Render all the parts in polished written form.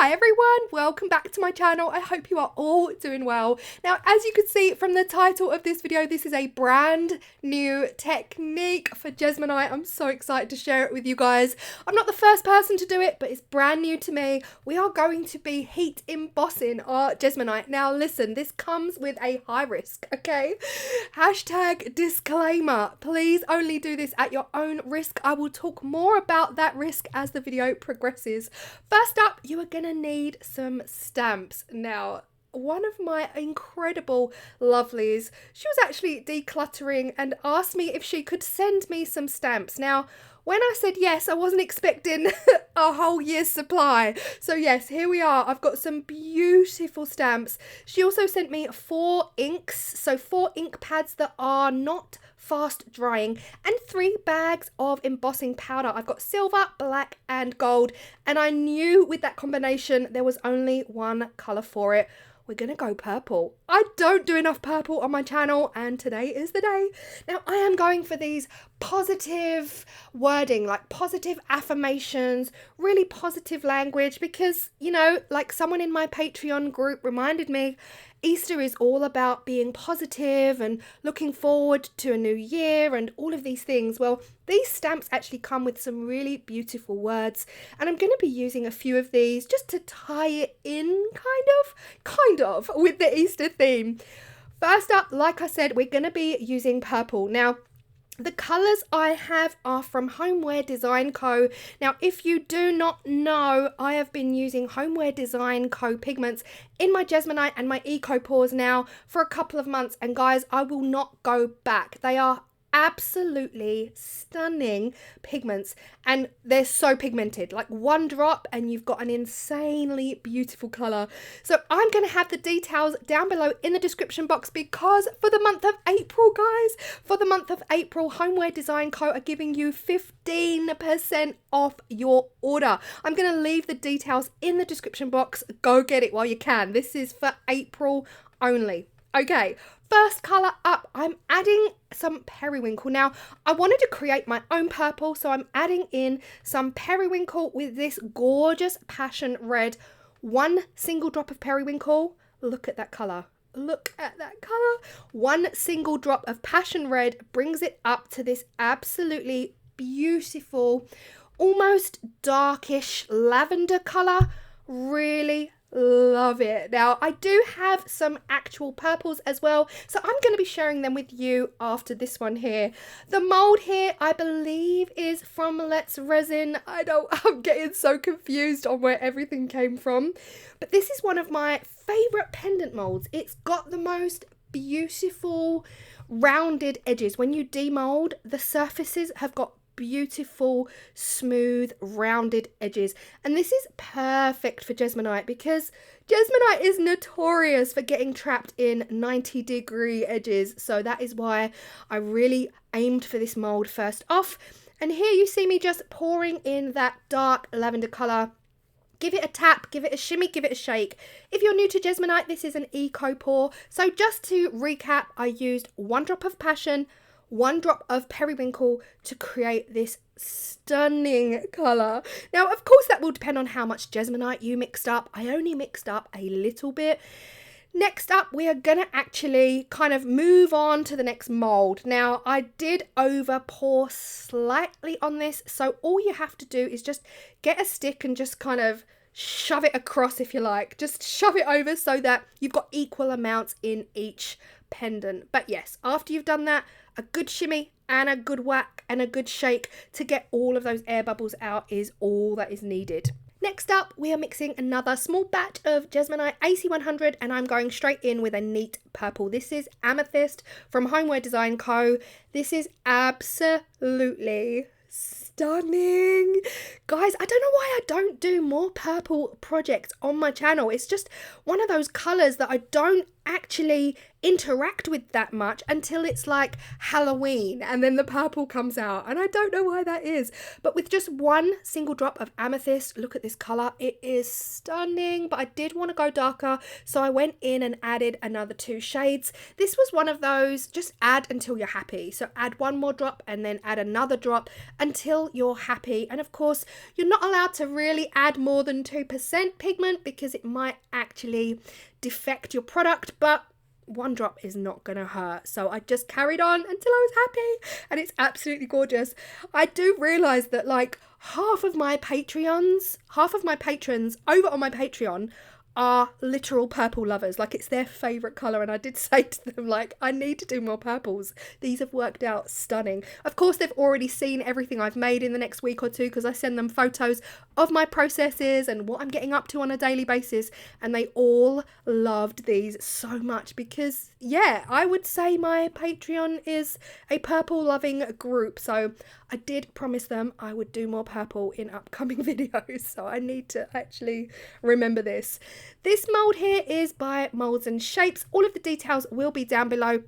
Hi everyone, welcome back to my channel. I hope you are all doing well. Now, as you can see from the title of this video, this is a brand new technique for Jesmonite. I'm so excited to share it with you guys. I'm not the first person to do it, but it's brand new to me. We are going to be heat embossing our Jesmonite. Now listen, this comes with a high risk, okay? Hashtag disclaimer, please only do this at your own risk. I will talk more about that risk as the video progresses. First up, you are gonna need some stamps. Now, one of my incredible lovelies, she was actually decluttering and asked me if she could send me some stamps. Now, when I said yes, I wasn't expecting a whole year's supply. So yes, here we are. I've got some beautiful stamps. She also sent me 4 inks, so 4 ink pads that are not fast drying, and 3 bags of embossing powder. I've got silver, black and gold, and I knew with that combination there was only one colour for it. We're gonna go purple. I don't do enough purple on my channel, and today is the day. Now I am going for these positive wording, like positive affirmations, really positive language, because, you know, like someone in my Patreon group reminded me, Easter is all about being positive and looking forward to a new year and all of these things. Well, these stamps actually come with some really beautiful words, and I'm going to be using a few of these just to tie it in kind of with the Easter theme. First up, like I said, we're going to be using purple. Now, the colours I have are from Homeware Design Co. Now, if you do not know, I have been using Homeware Design Co. pigments in my Jesmonite and my Eco Pores now for a couple of months. And guys, I will not go back. They are absolutely stunning pigments, and they're so pigmented, like one drop and you've got an insanely beautiful color. So I'm going to have the details down below in the description box, because for the month of April, guys, for the month of April, Homeware Design Co. are giving you 15% off your order. I'm going to leave the details in the description box. Go get it while you can. This is for April only. Okay, first colour up, I'm adding some periwinkle. Now, I wanted to create my own purple, so I'm adding in some periwinkle with this gorgeous passion red. 1 single drop of periwinkle. Look at that colour. Look at that colour. 1 single drop of passion red brings it up to this absolutely beautiful, almost darkish lavender colour. Really love it. Now, I do have some actual purples as well, so I'm going to be sharing them with you after this one here. The mold here, I believe, is from Let's Resin. I'm getting so confused on where everything came from, but this is one of my favorite pendant molds. It's got the most beautiful rounded edges. When you demold, the surfaces have got beautiful, smooth, rounded edges, and this is perfect for Jesmonite, because Jesmonite is notorious for getting trapped in 90-degree edges. So that is why I really aimed for this mold first off. And here you see me just pouring in that dark lavender color. Give it a tap, give it a shimmy, give it a shake. If you're new to Jesmonite, this is an eco pour. So just to recap, I used 1 drop of passion, 1 drop of periwinkle to create this stunning colour. Now, of course, that will depend on how much Jesmonite you mixed up. I only mixed up a little bit. Next up, we are going to actually kind of move on to the next mould. Now, I did over pour slightly on this, so all you have to do is just get a stick and just kind of shove it across, if you like. Just shove it over so that you've got equal amounts in each pendant. But yes, after you've done that, a good shimmy and a good whack and a good shake to get all of those air bubbles out is all that is needed. Next up, we are mixing another small batch of Jesmonite AC100, and I'm going straight in with a neat purple. This is Amethyst from Homeware Design Co. This is absolutely stunning. Guys, I don't know why I don't do more purple projects on my channel. It's just one of those colours that I don't actually interact with that much until it's like Halloween and then the purple comes out, and I don't know why that is. But with just one single drop of amethyst, look at this color, it is stunning. But I did want to go darker, so I went in and added another 2 shades. This was one of those, just add until you're happy. So add one more drop and then add another drop until you're happy. And of course, you're not allowed to really add more than 2% pigment because it might actually defect your product, but 1 drop is not gonna hurt. So I just carried on until I was happy, and it's absolutely gorgeous. I do realize that like half of my patrons over on my Patreon are literal purple lovers. Like, it's their favorite color, and I did say to them, like, I need to do more purples. These have worked out stunning. Of course, they've already seen everything I've made in the next week or two because I send them photos of my processes and what I'm getting up to on a daily basis, and they all loved these so much because, yeah, I would say my Patreon is a purple loving group. So I did promise them I would do more purple in upcoming videos, so I need to actually remember this. This mold here is by Molds and Shapes. All of the details will be down below.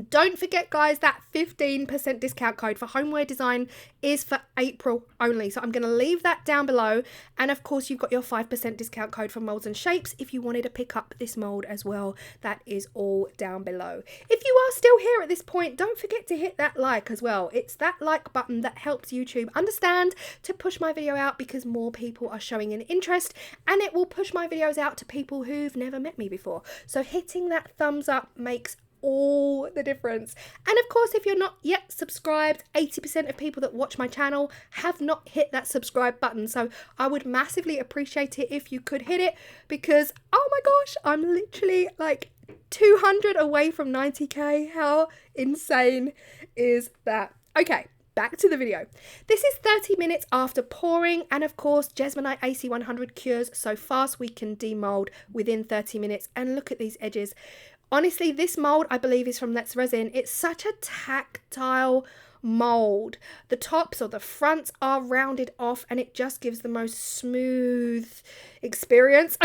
Don't forget, guys, that 15% discount code for homeware design is for April only. So I'm going to leave that down below. And of course, you've got your 5% discount code for Molds and Shapes if you wanted to pick up this mold as well. That is all down below. If you are still here at this point, don't forget to hit that like as well. It's that like button that helps YouTube understand to push my video out because more people are showing an interest, and it will push my videos out to people who've never met me before. So hitting that thumbs up makes all the difference. And of course, if you're not yet subscribed, 80% of people that watch my channel have not hit that subscribe button, so I would massively appreciate it if you could hit it, because oh my gosh, I'm literally like 200 away from 90k. How insane is that? Okay, back to the video. This is 30 minutes after pouring, and of course Jesmonite AC100 cures so fast we can demold within 30 minutes. And look at these edges. Honestly, this mold, I believe, is from Vista Resin. It's such a tactile mold. The tops or the fronts are rounded off, and it just gives the most smooth experience.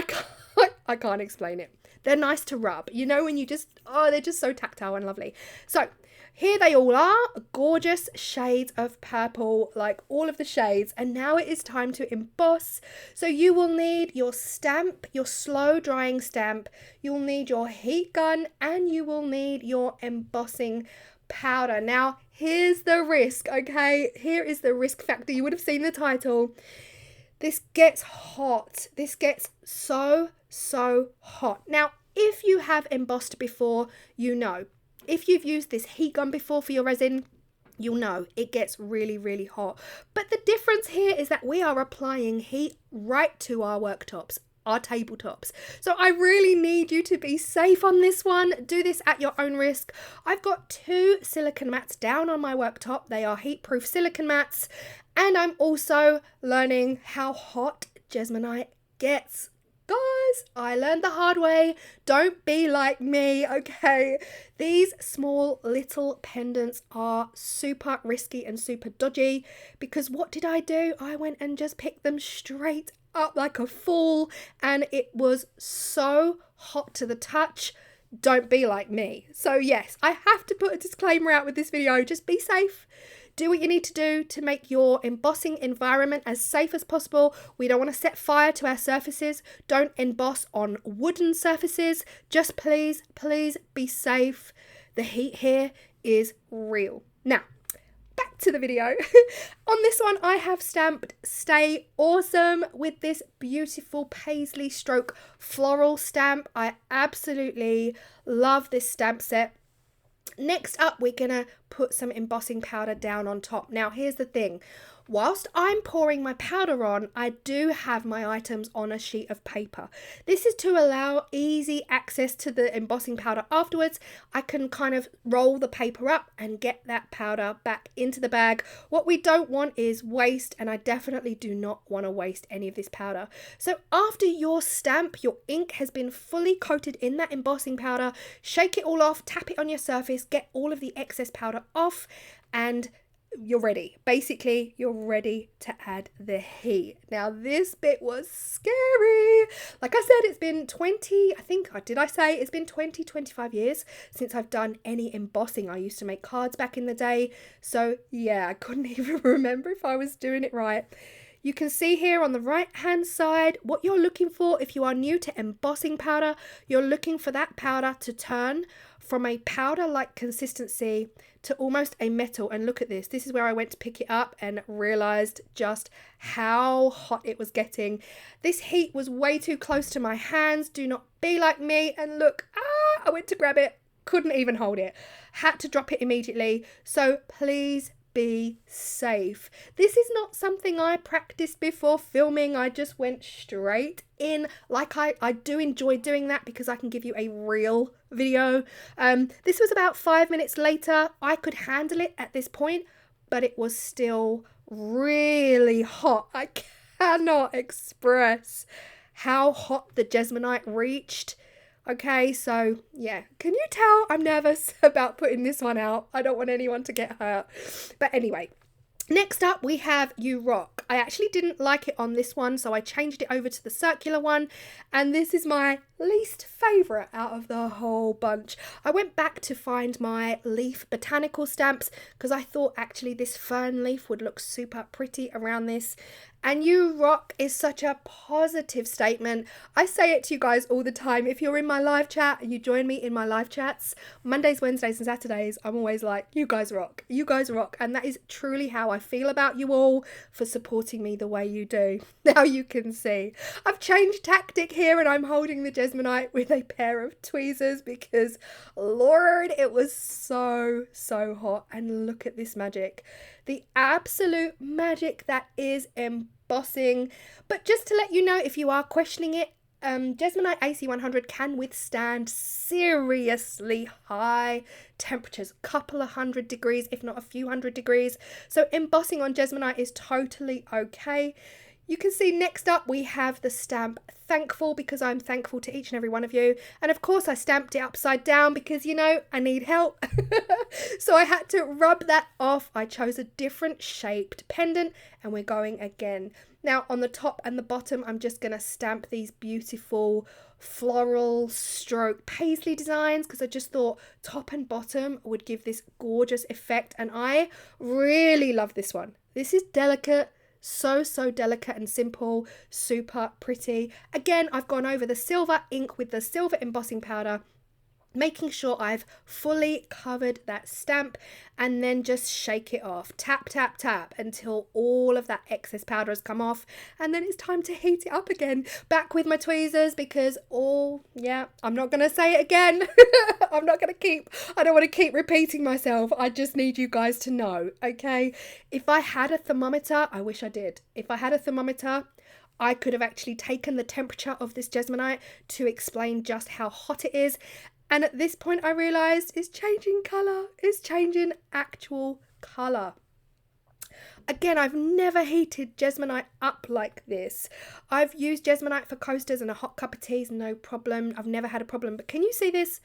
I can't explain it. They're nice to rub. You know, when you just, oh, they're just so tactile and lovely. So here they all are, gorgeous shades of purple, like all of the shades. And now it is time to emboss. So you will need your stamp, your slow drying stamp. You'll need your heat gun, and you will need your embossing powder. Now, here's the risk, okay? Here is the risk factor. You would have seen the title. This gets hot. This gets so hot. Now, if you have embossed before, you know. If you've used this heat gun before for your resin, you'll know it gets really hot. But the difference here is that we are applying heat right to our worktops, our tabletops. So I really need you to be safe on this one. Do this at your own risk. I've got 2 silicone mats down on my worktop. They are heat-proof silicone mats. And I'm also learning how hot Jesmonite gets. Guys, I learned the hard way. Don't be like me, okay? These small little pendants are super risky and super dodgy, because what did I do? I went and just picked them straight up like a fool, and it was so hot to the touch. Don't be like me. So yes, I have to put a disclaimer out with this video. Just be safe. Do what you need to do to make your embossing environment as safe as possible. We don't want to set fire to our surfaces. Don't emboss on wooden surfaces. Just please be safe. The heat here is real. Now, back to the video. On this one, I have stamped Stay Awesome with this beautiful paisley stroke floral stamp. I absolutely love this stamp set. Next up, we're going to put some embossing powder down on top. Now, here's the thing. Whilst I'm pouring my powder on, I do have my items on a sheet of paper. This is to allow easy access to the embossing powder afterwards. I can kind of roll the paper up and get that powder back into the bag. What we don't want is waste, and I definitely do not want to waste any of this powder. So after your stamp, your ink has been fully coated in that embossing powder, shake it all off, tap it on your surface, get all of the excess powder off, and you're ready. Basically, you're ready to add the heat. Now, this bit was scary. Like I said, it's been 20, I think, did I say it's been 20, 25 years since I've done any embossing. I used to make cards back in the day. So yeah, I couldn't even remember if I was doing it right. You can see here on the right hand side what you're looking for. If you are new to embossing powder, you're looking for that powder to turn from a powder like consistency to almost a metal. And look at this. This is where I went to pick it up and realized just how hot it was getting. This heat was way too close to my hands. Do not be like me. And look, I went to grab it, couldn't even hold it, had to drop it immediately. So please be safe. This is not something I practiced before filming. I just went straight in. Like I do enjoy doing that because I can give you a real video. This was about 5 minutes later. I could handle it at this point, but it was still really hot. I cannot express how hot the Jesmonite reached. Okay, so yeah, can you tell I'm nervous about putting this one out? I don't want anyone to get hurt. But anyway, next up we have You Rock. I actually didn't like it on this one, so I changed it over to the circular one. And this is my least favourite out of the whole bunch. I went back to find my leaf botanical stamps because I thought actually this fern leaf would look super pretty around this. And You Rock is such a positive statement. I say it to you guys all the time. If you're in my live chat and you join me in my live chats, Mondays, Wednesdays and Saturdays, I'm always like, you guys rock. You guys rock. And that is truly how I feel about you all for supporting me the way you do. Now you can see. I've changed tactic here and I'm holding the Jesmonite with a pair of tweezers because, Lord, it was so hot. And look at this magic. The absolute magic that is embossing. But just to let you know, if you are questioning it, Jesmonite AC100 can withstand seriously high temperatures, a couple of 100 degrees, if not a few 100 degrees. So embossing on Jesmonite is totally okay. You can see next up we have the stamp Thankful, because I'm thankful to each and every one of you. And of course I stamped it upside down because, you know, I need help. So I had to rub that off. I chose a different shaped pendant and we're going again. Now on the top and the bottom I'm just going to stamp these beautiful floral stroke paisley designs because I just thought top and bottom would give this gorgeous effect, and I really love this one. This is delicate. So delicate and simple, super pretty. Again, I've gone over the silver ink with the silver embossing powder, making sure I've fully covered that stamp, and then just shake it off. Tap, tap, tap until all of that excess powder has come off, and then it's time to heat it up again. Back with my tweezers because I'm not going to say it again. I don't want to keep repeating myself. I just need you guys to know, okay? If I had a thermometer, I wish I did. If I had a thermometer, I could have actually taken the temperature of this Jesmonite to explain just how hot it is. And at this point I realised it's changing colour. It's changing actual colour. Again, I've never heated Jesmonite up like this. I've used Jesmonite for coasters and a hot cup of tea is no problem. I've never had a problem. But can you see this?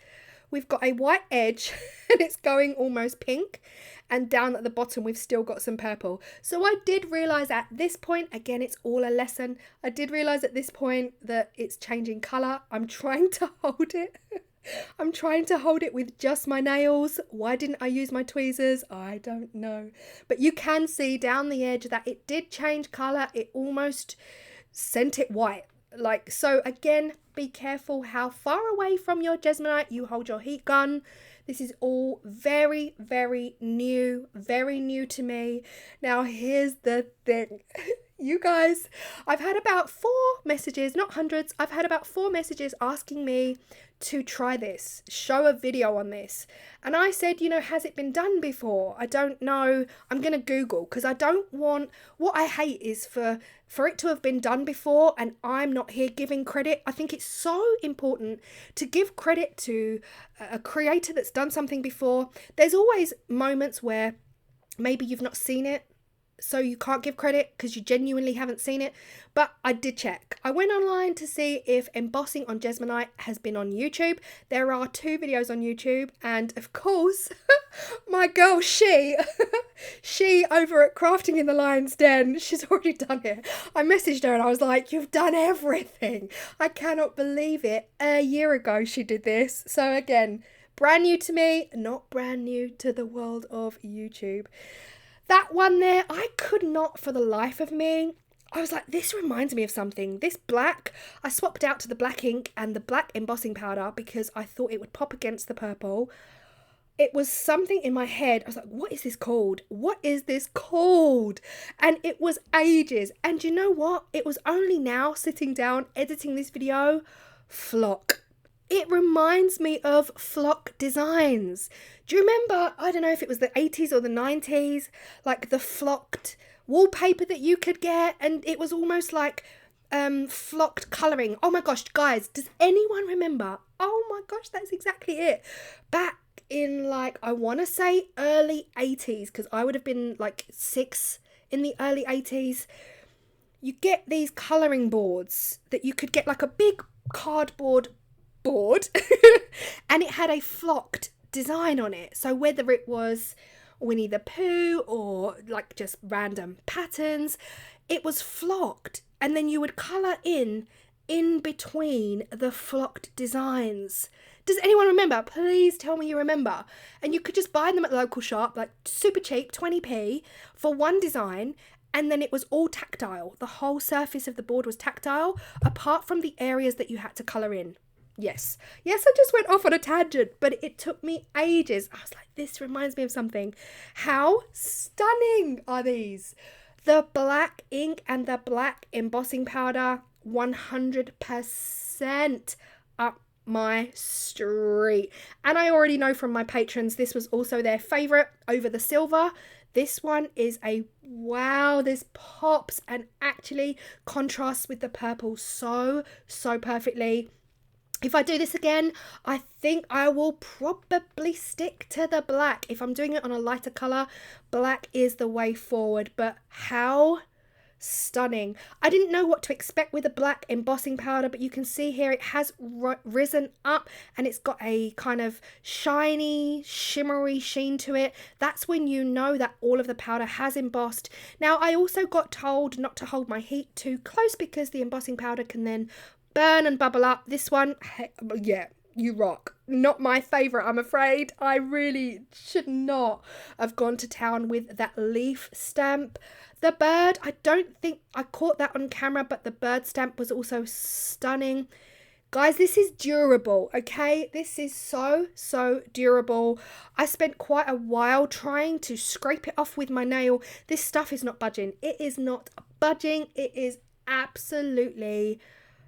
We've got a white edge and it's going almost pink. And down at the bottom, we've still got some purple. So I did realise at this point, again, it's all a lesson. I did realise at this point that it's changing colour. I'm trying to hold it. I'm trying to hold it with just my nails. Why didn't I use my tweezers? I don't know. But you can see down the edge that it did change colour. It almost sent it white. Like, so again, be careful how far away from your Jesmonite you hold your heat gun. This is all very new to me. Now here's the thing. You guys, I've had about 4 messages, not hundreds, I've had about 4 messages asking me to try this, show a video on this. And I said, you know, has it been done before? I don't know. I'm going to Google because I don't want, what I hate is for it to have been done before and I'm not here giving credit. I think it's so important to give credit to a creator that's done something before. There's always moments where maybe you've not seen it. so you can't give credit because you genuinely haven't seen it, but I did check. I went online to see if embossing on Jesmonite has been on YouTube. There are 2 videos on YouTube, and of course, my girl, she over at Crafting in the Lyons Den, she's already done it. I messaged her and I was like, you've done everything. I cannot believe it. A year ago she did this. So again, brand new to me, not brand new to the world of YouTube. That one there, I could not for the life of me. I was like, this reminds me of something. This black, I swapped out to the black ink and the black embossing powder because I thought it would pop against the purple. It was something in my head. I was like, what is this called? What is this called? And it was ages. And you know what? It was only now sitting down editing this video, Flock. It reminds me of Flock designs. Do you remember, I don't know if it was the 80s or the 90s, like the flocked wallpaper that you could get, and it was almost like flocked colouring. Oh my gosh, guys, does anyone remember? Oh my gosh, that's exactly it. Back in like, I want to say early 80s, because I would have been like 6 in the early 80s. You get these colouring boards that you could get, like a big cardboard board and it had a flocked design on it. So whether it was Winnie the Pooh or like just random patterns, it was flocked, and then you would colour in between the flocked designs. Does anyone remember? Please tell me you remember. And you could just buy them at the local shop, like super cheap, 20p for one design. And then it was all tactile. The whole surface of the board was tactile, apart from the areas that you had to colour in. Yes, I just went off on a tangent, but it took me ages. I was like, this reminds me of something. How stunning are these? The black ink and the black embossing powder, 100% up my street. And I already know from my patrons, this was also their favourite over the silver. This one is a wow. This pops and actually contrasts with the purple so perfectly. If I do this again, I think I will probably stick to the black. If I'm doing it on a lighter colour, black is the way forward. But how stunning. I didn't know what to expect with the black embossing powder, but you can see here it has risen up and it's got a kind of shiny, shimmery sheen to it. That's when you know that all of the powder has embossed. Now, I also got told not to hold my heat too close because the embossing powder can then burn and bubble up. This one, yeah, you rock. Not my favourite, I'm afraid. I really should not have gone to town with that leaf stamp. The bird, I don't think I caught that on camera, but the bird stamp was also stunning. Guys, this is durable, okay? This is so durable. I spent quite a while trying to scrape it off with my nail. This stuff is not budging. It is not budging. It is absolutely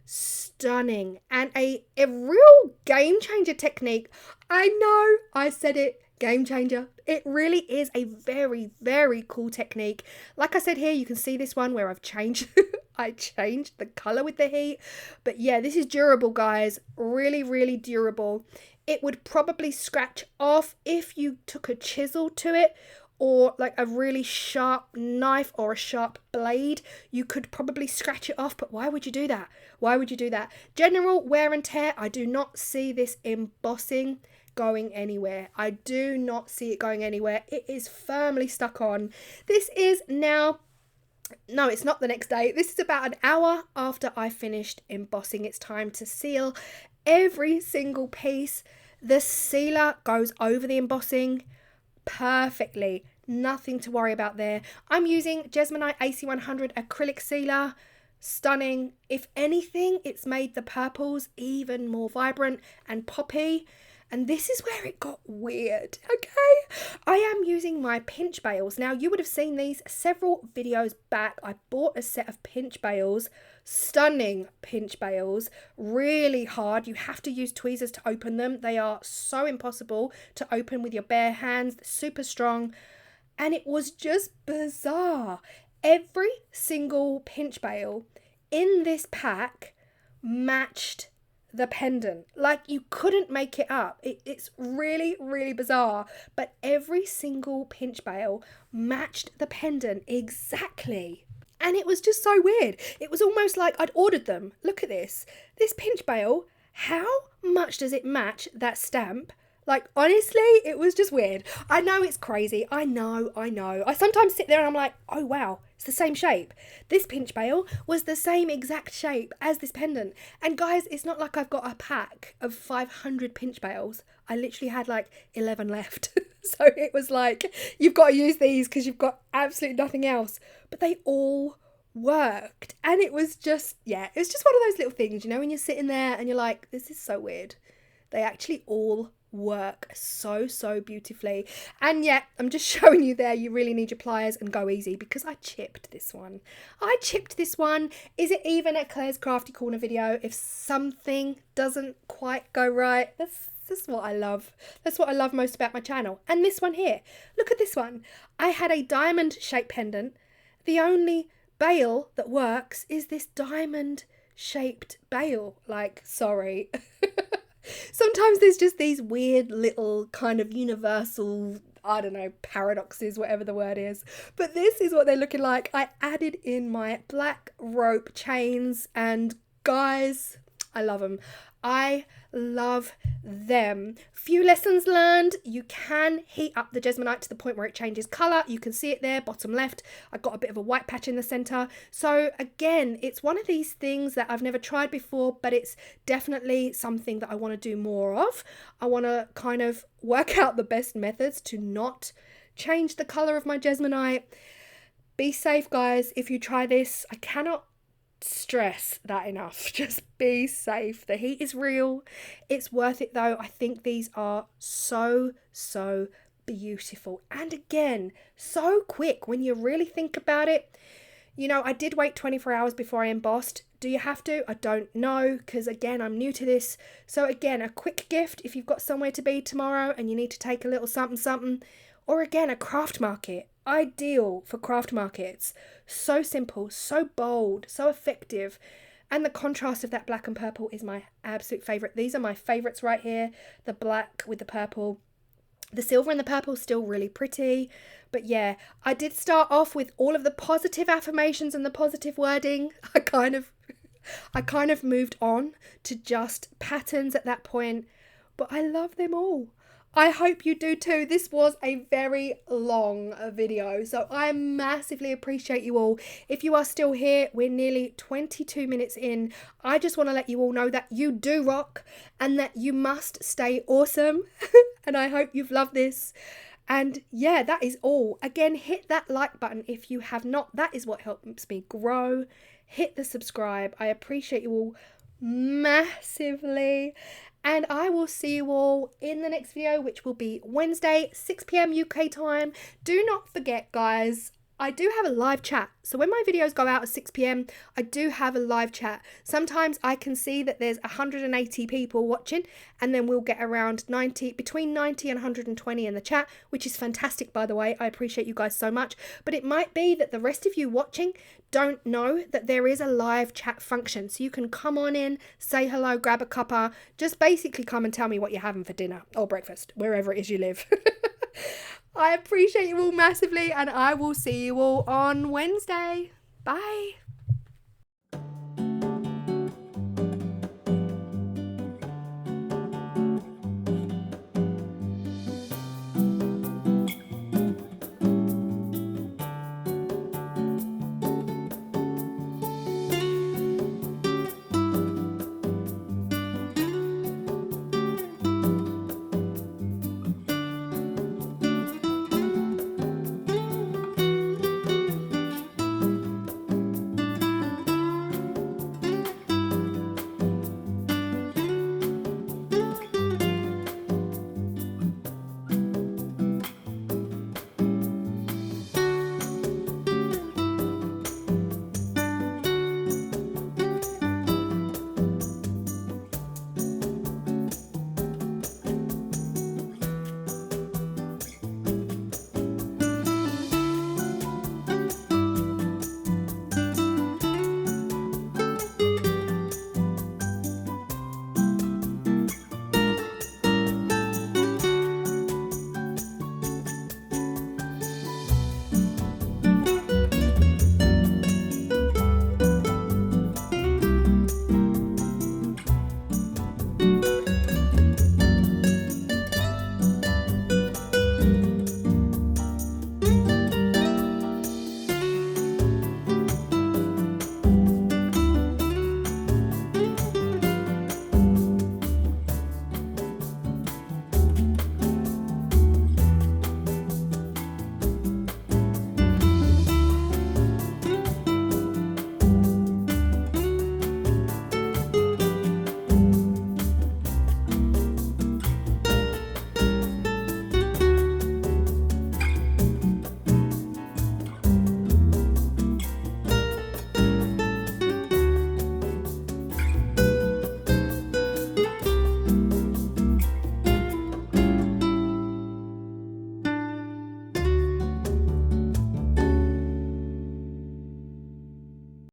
stunning and a real game changer technique. I know, I said it, game changer. It really is a very cool technique. Like I said here, you can see this one where I've changed I changed the color with the heat. But yeah, this is durable, guys. Really durable. It would probably scratch off if you took a chisel to it, or like a really sharp knife or a sharp blade. You could probably scratch it off, but why would you do that? Why would you do that? General wear and tear, I do not see this embossing going anywhere. I do not see it going anywhere. It is firmly stuck on. This is now, no, it's not the next day. This is about an hour after I finished embossing. It's time to seal every single piece. The sealer goes over the embossing perfectly. Nothing to worry about there. I'm using Jesmonite AC100 acrylic sealer. Stunning. If anything, it's made the purples even more vibrant and poppy. And this is where it got weird, okay? I am using my pinch bails. Now, you would have seen these several videos back. I bought a set of pinch bails, stunning pinch bails, really hard. You have to use tweezers to open them. They are so impossible to open with your bare hands, super strong. And it was just bizarre. Every single pinch bail in this pack matched the pendant. Like, you couldn't make it up. It's really, really bizarre. But every single pinch bail matched the pendant exactly. And it was just so weird. It was almost like I'd ordered them. Look at this. This pinch bail, how much does it match that stamp? Like, honestly, it was just weird. I know it's crazy. I know. I sometimes sit there and I'm like, oh, wow, it's the same shape. This pinch bail was the same exact shape as this pendant. And guys, it's not like I've got a pack of 500 pinch bails. I literally had like 11 left. So it was like, you've got to use these because you've got absolutely nothing else. But they all worked. And it was just, yeah, it was just one of those little things, you know, when you're sitting there and you're like, this is so weird. They actually all work so beautifully. And yeah, I'm just showing you there, you really need your pliers and go easy because I chipped this one. Is it even a Claire's Crafty Corner video if something doesn't quite go right? That's what I love. That's what I love most about my channel. And this one here, look at this one. I had a diamond shaped pendant. The only bail that works is this diamond shaped bail. Like, sorry. Sometimes there's just these weird little kind of universal, I don't know, paradoxes, whatever the word is. But this is what they're looking like. I added in my black rope chains and guys, I love them. I love them. Few lessons learned. You can heat up the Jesmonite to the point where it changes colour. You can see it there, bottom left. I got a bit of a white patch in the centre. So again, it's one of these things that I've never tried before, but it's definitely something that I want to do more of. I want to kind of work out the best methods to not change the colour of my Jesmonite. Be safe, guys, if you try this. I cannot stress that enough. Just be safe. The heat is real. It's worth it though. I think these are so beautiful, and again, so quick when you really think about it. You know, I did wait 24 hours before I embossed. Do you have to? I don't know, because again, I'm new to this. So again, a quick gift if you've got somewhere to be tomorrow and you need to take a little something, or again, a craft market. Ideal for craft markets. So simple, so bold, so effective. And the contrast of that black and purple is my absolute favourite. These are my favourites right here. The black with the purple. The silver and the purple still really pretty. But yeah, I did start off with all of the positive affirmations and the positive wording. I kind of moved on to just patterns at that point. But I love them all. I hope you do too. This was a very long video, so I massively appreciate you all. If you are still here, we're nearly 22 minutes in. I just want to let you all know that you do rock and that you must stay awesome. And I hope you've loved this. And yeah, that is all. Again, hit that like button if you have not. That is what helps me grow. Hit the subscribe. I appreciate you all massively. And I will see you all in the next video, which will be Wednesday, 6 p.m. UK time. Do not forget, guys, I do have a live chat. So when my videos go out at 6 p.m, I do have a live chat. Sometimes I can see that there's 180 people watching, and then we'll get around between 90 and 120 in the chat, which is fantastic, by the way. I appreciate you guys so much. But it might be that the rest of you watching don't know that there is a live chat function. So you can come on in, say hello, grab a cuppa, just basically come and tell me what you're having for dinner or breakfast, wherever it is you live. I appreciate you all massively, and I will see you all on Wednesday. Bye.